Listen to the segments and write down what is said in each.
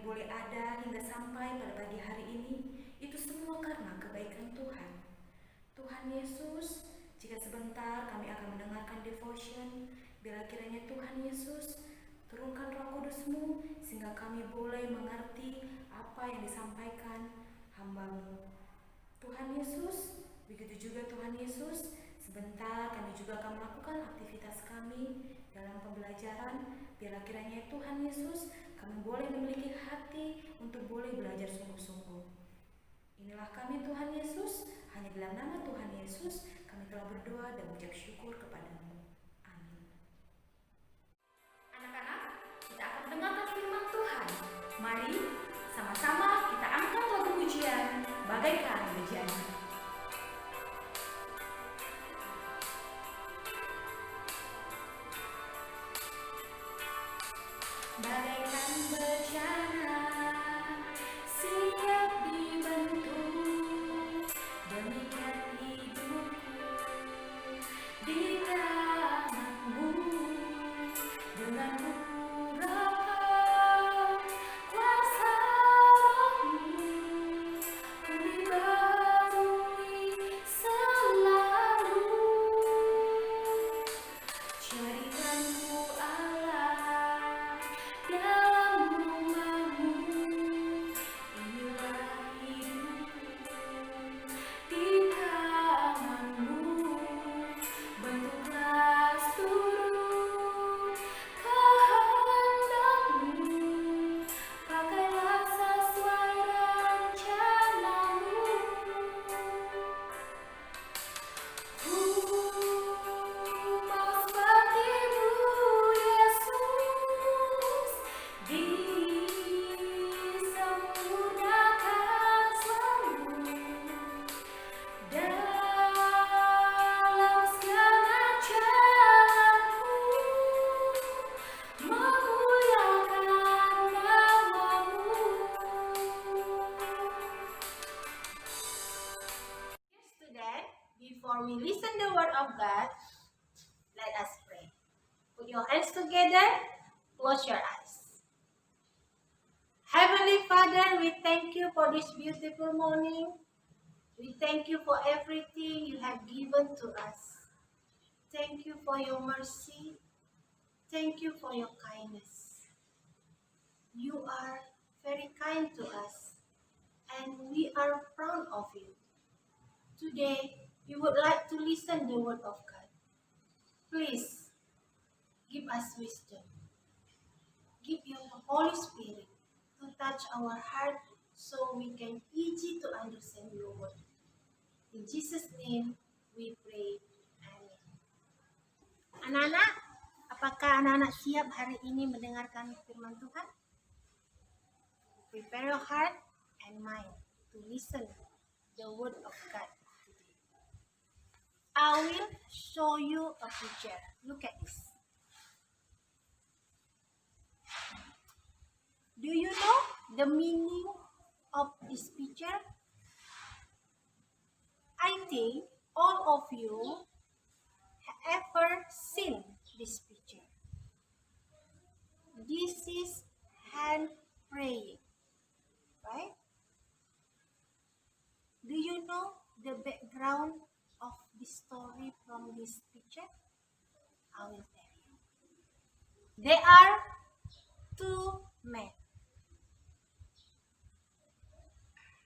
boleh ada hingga sampai pada pagi hari ini, itu semua karena kebaikan Tuhan. Tuhan Yesus, jika sebentar kami akan mendengarkan devotion, bila kiranya Tuhan Yesus turunkan Roh Kudus-Mu sehingga kami boleh mengerti apa yang disampaikan hamba-Mu. Tuhan Yesus, begitu juga Tuhan Yesus, sebentar kami juga akan melakukan aktivitas kami dalam pembelajaran. Biarlah kiranya Tuhan Yesus, kami boleh memiliki hati untuk boleh belajar sungguh-sungguh. Inilah kami Tuhan Yesus, hanya dalam nama Tuhan Yesus kami telah berdoa dan mengucap syukur kepadamu. Amin. Anak-anak, kita akan mendengarkan firman Tuhan. Mari sama-sama kita angkat lagu pujian bagaikan bejana. Bagaikan bejana siap dibentuk, demikian hidupku di tangan-Mu. Dengan urapan kuasa Roh-Mu, ku dibarui selalu. Jadikanku Allah dalam rumah-Mu, inilah hidupku di tangan-Mu. Bentuklah seluruh kehendak-Mu, pakailah sesuai rencana-Mu. Ku mau seperti-Mu, Yesus, disempurnakan selalu dalam segala jalanku, memuliakan nama-Mu. Dear student, before we listen the word of God, let us pray. Put your hands together, close your eyes. Heavenly Father, we thank you for this beautiful morning. We thank you for everything you have given to us. Thank you for your mercy. Thank you for your kindness. You are very kind to us, and we are proud of you. Today, we would like to listen the word of God. Please, give us wisdom. Give your Holy Spirit to touch our heart so we can easy to understand your word. In Jesus' name, we pray. Amen. Anak-anak, apakah anak-anak siap hari ini mendengarkan firman Tuhan? Prepare your heart and mind to listen the word of God today. I will show you a picture. Look at this. Do you know the meaning of this picture? I think all of you have ever seen this picture. This is hand praying, right? Do you know the background of this story from this picture? I will tell you. There are two men.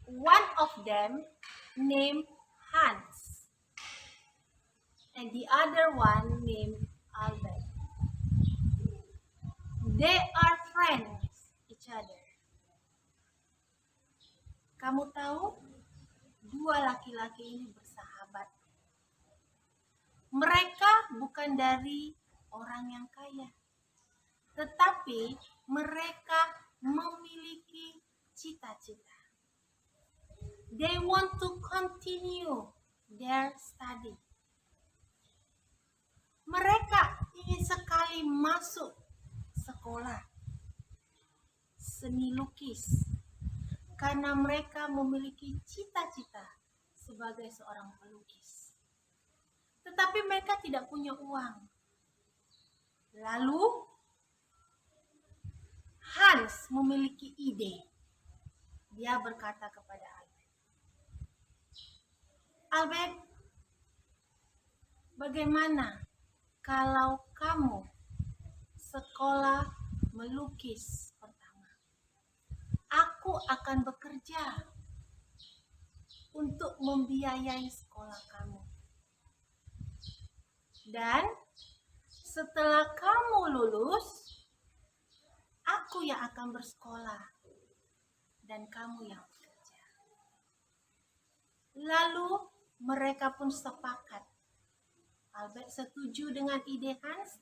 One of them named Hans, and the other one named Albert. They are friends each other. Kamu tahu, dua laki-laki ini bersahabat. Mereka bukan dari orang yang kaya, tetapi mereka memiliki cita-cita. They want to continue their study. Mereka ingin sekali masuk sekolah seni lukis karena mereka memiliki cita-cita sebagai seorang pelukis. Tetapi mereka tidak punya uang. Lalu Hans memiliki ide. Dia berkata kepada Albert, Albert, bagaimana kalau kamu sekolah melukis pertama? Aku akan bekerja untuk membiayai sekolah kamu. Dan setelah kamu lulus, aku yang akan bersekolah dan kamu yang bekerja. Lalu mereka pun sepakat. Albert setuju dengan ide Hans.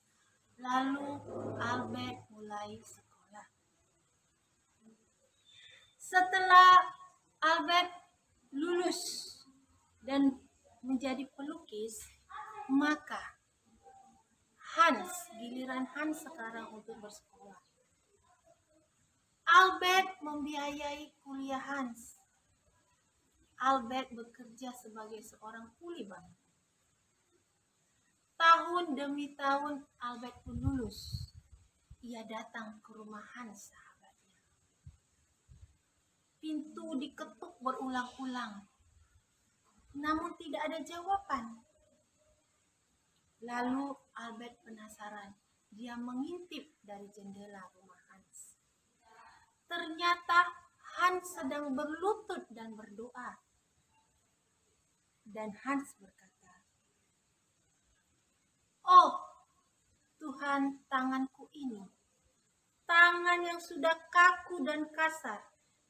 Lalu Albert mulai sekolah. Setelah Albert lulus dan menjadi pelukis, maka giliran Hans sekarang untuk bersekolah. Albert membiayai kuliah Hans. Albert bekerja sebagai seorang kuli bangunan. Tahun demi tahun Albert pun lulus. Ia datang ke rumah Hans, sahabatnya. Pintu diketuk berulang-ulang, namun tidak ada jawaban. Lalu Albert penasaran. Dia mengintip dari jendela rumah Hans. Ternyata Hans sedang berlutut dan berdoa. Dan Hans berkata, "Oh Tuhan, tanganku ini, tangan yang sudah kaku dan kasar,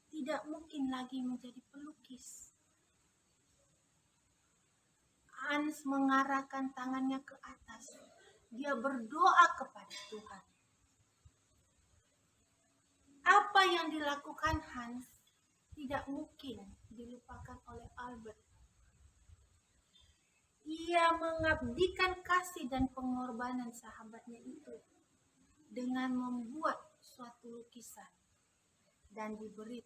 tidak mungkin lagi menjadi pelukis." Hans mengarahkan tangannya ke atas. Dia berdoa kepada Tuhan. Apa yang dilakukan Hans tidak mungkin dilupakan oleh Albert. Ia mengabdikan kasih dan pengorbanan sahabatnya itu dengan membuat suatu lukisan dan diberi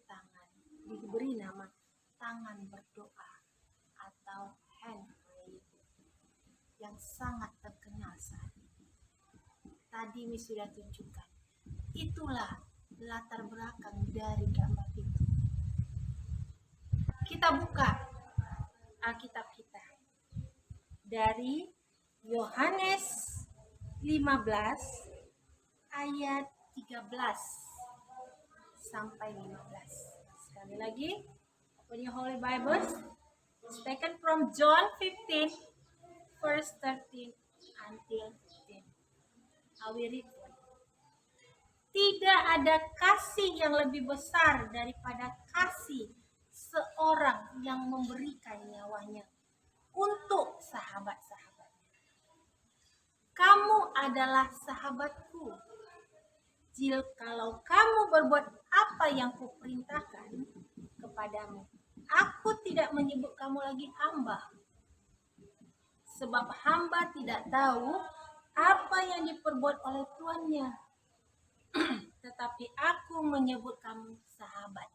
nama tangan berdoa atau hand wave yang sangat terkenal saat ini. Tadi Miss sudah tunjukkan. Itulah latar belakang dari gambar itu. Kita buka Alkitab kita dari Yohanes 15 ayat 13 sampai 15. Sekali lagi, open your Holy Bibles. It's taken from John 15 verse 13 until 15. I will read for you. Tidak ada kasih yang lebih besar daripada kasih seorang yang memberikan nyawanya untuk sahabat-sahabatnya. Kamu adalah sahabatku jikalau kamu berbuat apa yang kuperintahkan kepadamu. Aku tidak menyebut kamu lagi hamba, sebab hamba tidak tahu apa yang diperbuat oleh tuannya. Tetapi aku menyebut kamu sahabat,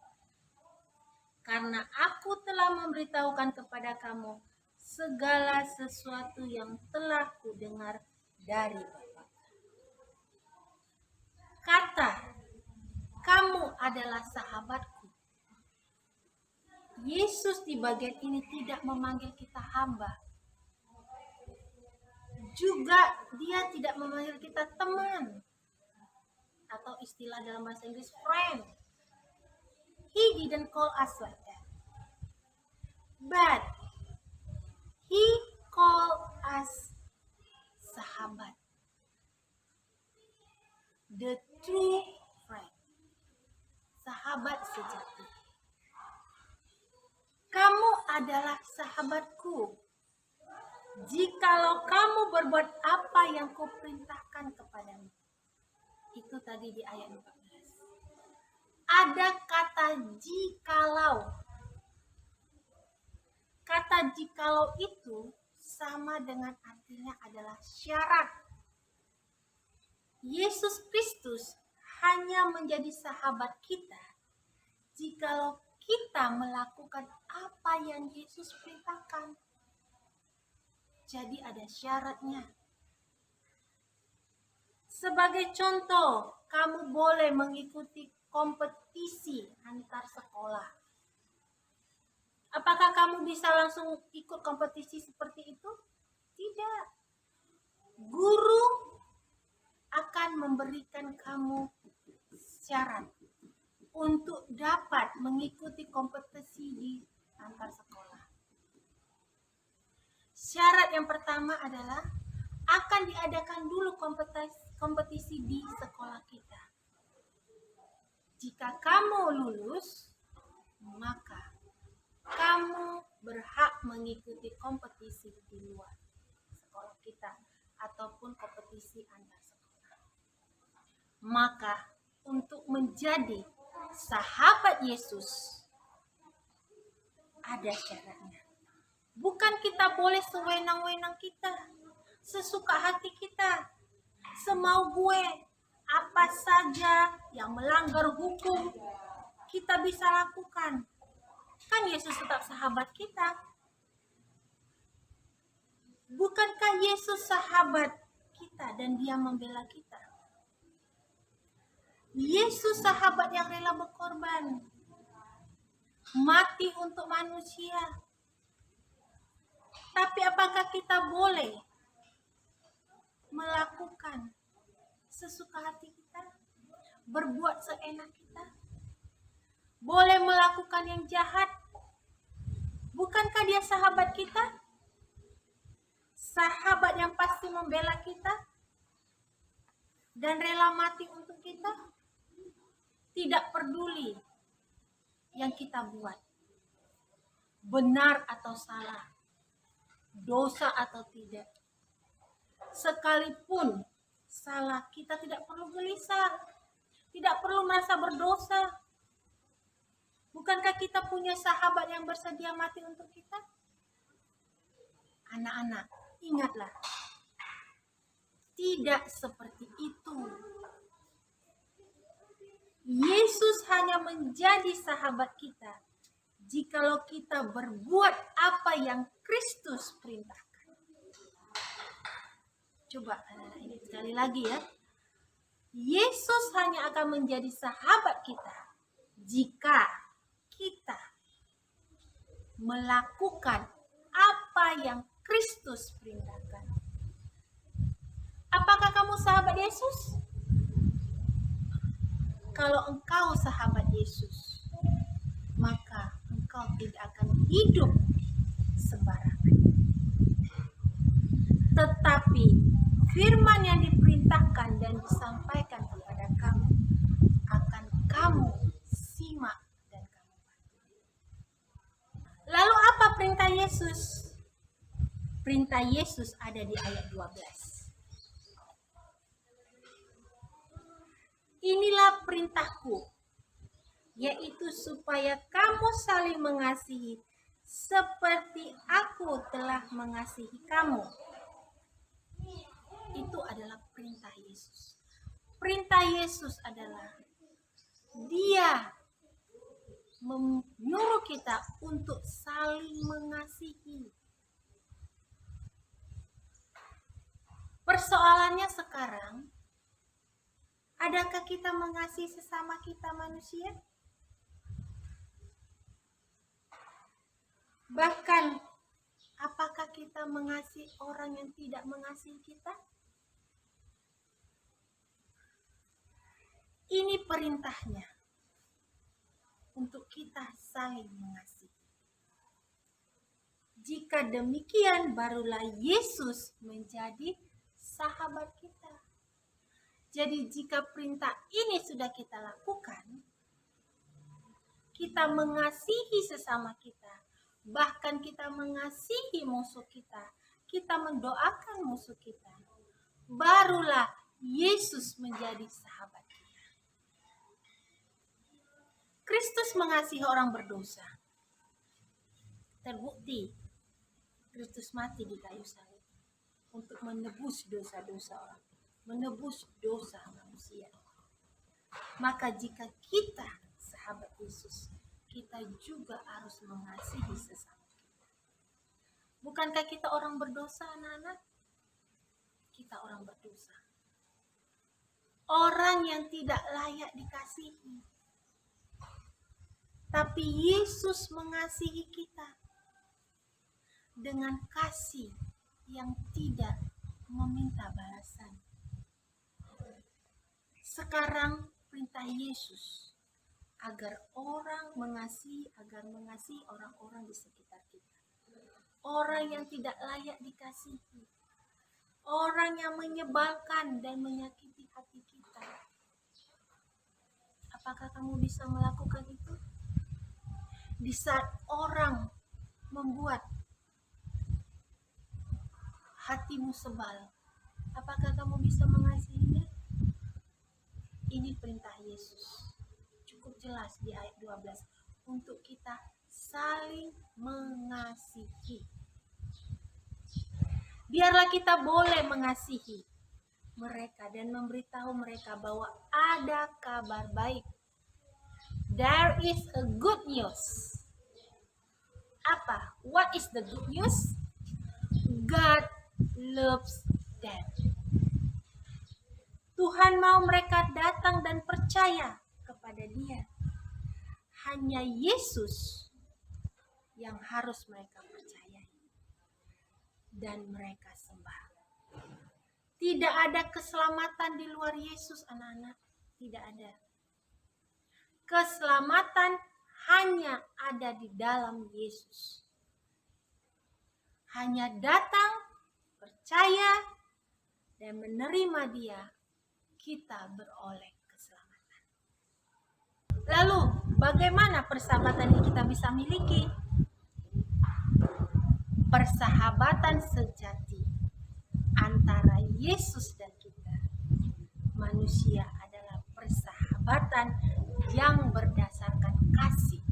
karena aku telah memberitahukan kepada kamu segala sesuatu yang telah kudengar dari Bapa. Kata, kamu adalah sahabatku. Yesus di bagian ini tidak memanggil kita hamba. Juga dia tidak memanggil kita teman. Atau istilah dalam bahasa Inggris, friend. He didn't call us like that. But he called us sahabat. The true friend. Sahabat sejati. Kamu adalah sahabatku jikalau kamu berbuat apa yang kuperintahkan kepadamu. Itu tadi di ayat 14. Ada kata jikalau. Kata jikalau itu sama dengan artinya adalah syarat. Yesus Kristus hanya menjadi sahabat kita jikalau kita melakukan apa yang Yesus perintahkan. Jadi ada syaratnya. Sebagai contoh, kamu boleh mengikuti kompetisi antar sekolah. Apakah kamu bisa langsung ikut kompetisi seperti itu? Tidak. Guru akan memberikan kamu syarat untuk dapat mengikuti kompetisi di antar sekolah. Syarat yang pertama adalah akan diadakan dulu kompetisi di sekolah kita. Jika kamu lulus, maka kamu berhak mengikuti kompetisi di luar sekolah kita ataupun kompetisi antar sekolah. Maka untuk menjadi sahabat Yesus ada syaratnya. Bukan kita boleh sewenang-wenang kita, sesuka hati kita, semau gue, apa saja yang melanggar hukum kita bisa lakukan. Kan Yesus tetap sahabat kita. Bukankah Yesus sahabat kita dan dia membela kita? Yesus sahabat yang rela berkorban, mati untuk manusia. Tapi apakah kita boleh melakukan sesuka hati kita? Berbuat seenak kita? Boleh melakukan yang jahat? Bukankah dia sahabat kita? Sahabat yang pasti membela kita dan rela mati untuk kita? Tidak peduli yang kita buat, benar atau salah, dosa atau tidak. Sekalipun salah, kita tidak perlu gelisah, tidak perlu merasa berdosa. Bukankah kita punya sahabat yang bersedia mati untuk kita? Anak-anak, ingatlah, tidak seperti itu. Yesus hanya menjadi sahabat kita jikalau kita berbuat apa yang Kristus perintahkan. Coba ini sekali lagi ya. Yesus hanya akan menjadi sahabat kita jika kita melakukan apa yang Kristus perintahkan. Apakah kamu sahabat Yesus? Kalau engkau sahabat Yesus, maka engkau tidak akan hidup sembarangan. Tetapi firman yang diperintahkan dan disampaikan kepada kamu akan kamu simak dan kamu patuhi. Lalu apa perintah Yesus? Perintah Yesus ada di ayat 12. Inilah perintahku, yaitu supaya kamu saling mengasihi seperti aku telah mengasihi kamu. Itu adalah perintah Yesus. Perintah Yesus adalah dia menyuruh kita untuk saling mengasihi. Persoalannya sekarang, adakah kita mengasihi sesama kita manusia? Bahkan, apakah kita mengasihi orang yang tidak mengasihi kita? Ini perintahnya untuk kita saling mengasihi. Jika demikian, barulah Yesus menjadi sahabat kita. Jadi jika perintah ini sudah kita lakukan, kita mengasihi sesama kita, bahkan kita mengasihi musuh kita mendoakan musuh kita, barulah Yesus menjadi sahabat kita. Kristus mengasihi orang berdosa. Terbukti Kristus mati di kayu salib untuk menebus dosa-dosa orang, menebus dosa manusia. Maka jika kita sahabat Yesus, kita juga harus mengasihi sesama kita. Bukankah kita orang berdosa, anak-anak? Kita orang berdosa. orang yang tidak layak dikasihi. Tapi Yesus mengasihi kita dengan kasih yang tidak meminta balasan. Sekarang perintah Yesus agar mengasihi orang-orang di sekitar kita. Orang yang tidak layak dikasihi. Orang yang menyebalkan dan menyakiti hati kita. Apakah kamu bisa melakukan itu? Di saat orang membuat hatimu sebal, apakah kamu bisa mengasihinya? Ini perintah Yesus. Cukup jelas di ayat 12. Untuk kita saling mengasihi. Biarlah kita boleh mengasihi mereka dan memberitahu mereka bahwa ada kabar baik. There is a good news. Apa? What is the good news? God loves them. Tuhan mau mereka datang dan percaya kepada Dia. Hanya Yesus yang harus mereka percayai dan mereka sembah. Tidak ada keselamatan di luar Yesus, anak-anak. Tidak ada. Keselamatan hanya ada di dalam Yesus. Hanya datang, percaya, dan menerima Dia, kita beroleh keselamatan. Lalu, bagaimana persahabatan yang kita bisa miliki? Persahabatan sejati antara Yesus dan kita. Manusia adalah persahabatan yang berdasarkan kasih.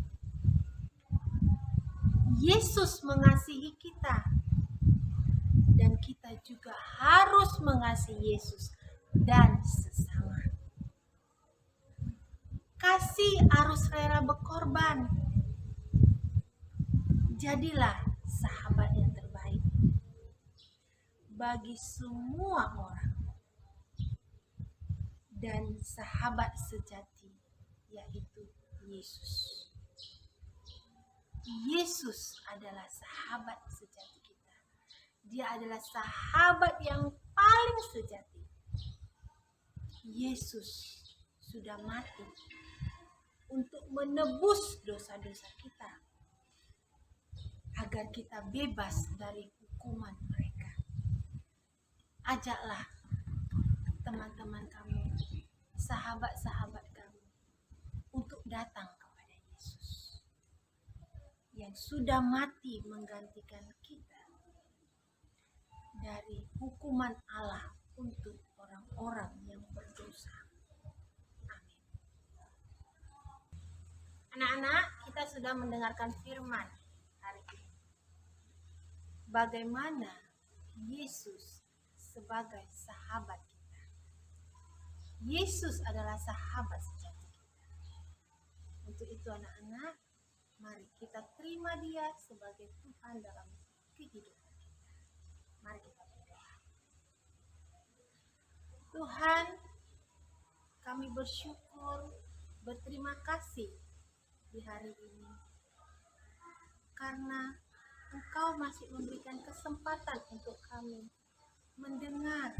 Yesus mengasihi kita dan kita juga harus mengasihi Yesus dan sesama. Kasih harus rela berkorban. Jadilah sahabat yang terbaik bagi semua orang. Dan sahabat sejati yaitu Yesus. Yesus adalah sahabat sejati kita. Dia adalah sahabat yang paling sejati. Yesus sudah mati untuk menebus dosa-dosa kita agar kita bebas dari hukuman mereka. Ajaklah teman-teman kamu, sahabat-sahabat kamu untuk datang kepada Yesus yang sudah mati menggantikan kita dari hukuman Allah untuk orang-orang yang berdosa. Amin. Anak-anak, kita sudah mendengarkan firman hari ini. Bagaimana Yesus sebagai sahabat kita. Yesus adalah sahabat sejati kita. Untuk itu anak-anak, mari kita terima Dia sebagai Tuhan dalam kehidupan kita. Mari kita berdoa. Tuhan, kami bersyukur, berterima kasih di hari ini. Karena Engkau masih memberikan kesempatan untuk kami mendengar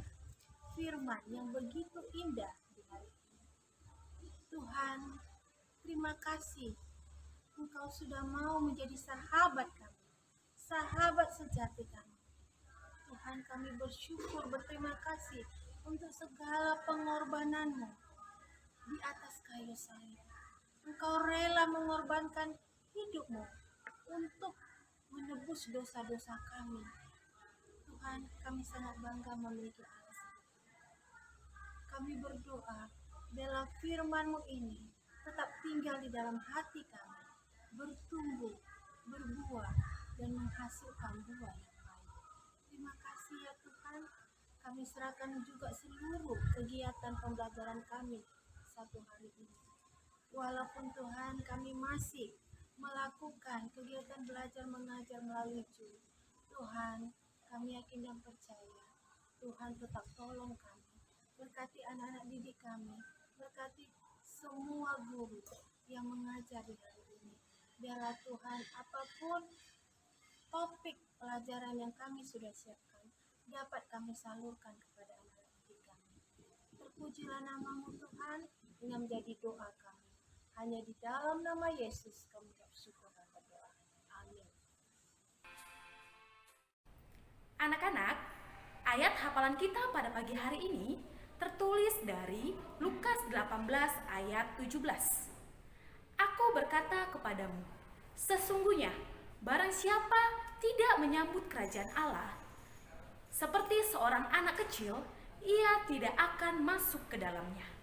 firman yang begitu indah di hari ini. Tuhan, terima kasih Engkau sudah mau menjadi sahabat kami, sahabat sejati kami. Tuhan, kami bersyukur, berterima kasih untuk segala pengorbanan-Mu di atas kayu salib. Engkau rela mengorbankan hidup-Mu untuk menebus dosa-dosa kami. Tuhan, kami sangat bangga memiliki Allah seperti itu. Kami berdoa, biarlah firman-Mu ini tetap tinggal di dalam hati kami, bertumbuh, berbuah, dan menghasilkan buah yang baik. Terima kasih ya Tuhan, kami serahkan juga seluruh kegiatan pembelajaran kami satu hari ini. Walaupun Tuhan kami masih melakukan kegiatan belajar mengajar melalui Zoom, Tuhan, kami yakin dan percaya Tuhan tetap tolong kami. Berkati anak-anak didik kami. Berkati semua guru yang mengajar di hari ini. Biarlah Tuhan, apapun topik pelajaran yang kami sudah siapkan, dapat kami salurkan kepada anak-anak didik kami. Terpujilah namamu Tuhan, yang menjadi doa kami. Hanya di dalam nama Yesus kami bersyukur dan berdoa. Amin. Anak-anak, ayat hafalan kita pada pagi hari ini tertulis dari Lukas 18 ayat 17. Aku berkata kepadamu, sesungguhnya barang siapa tidak menyambut kerajaan Allah seperti seorang anak kecil, ia tidak akan masuk ke dalamnya.